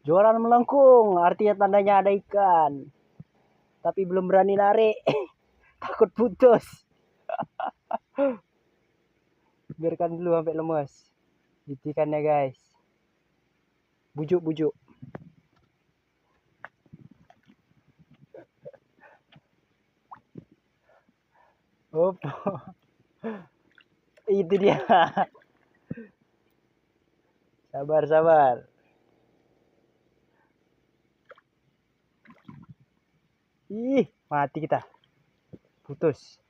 Jualan melengkung, artinya tandanya ada ikan. Tapi belum berani narik. Takut putus. Biarkan dulu sampai lemes. Ikannya guys. Bujuk-bujuk. Oh, itu dia. Sabar, sabar. Ih, mati kita. Putus.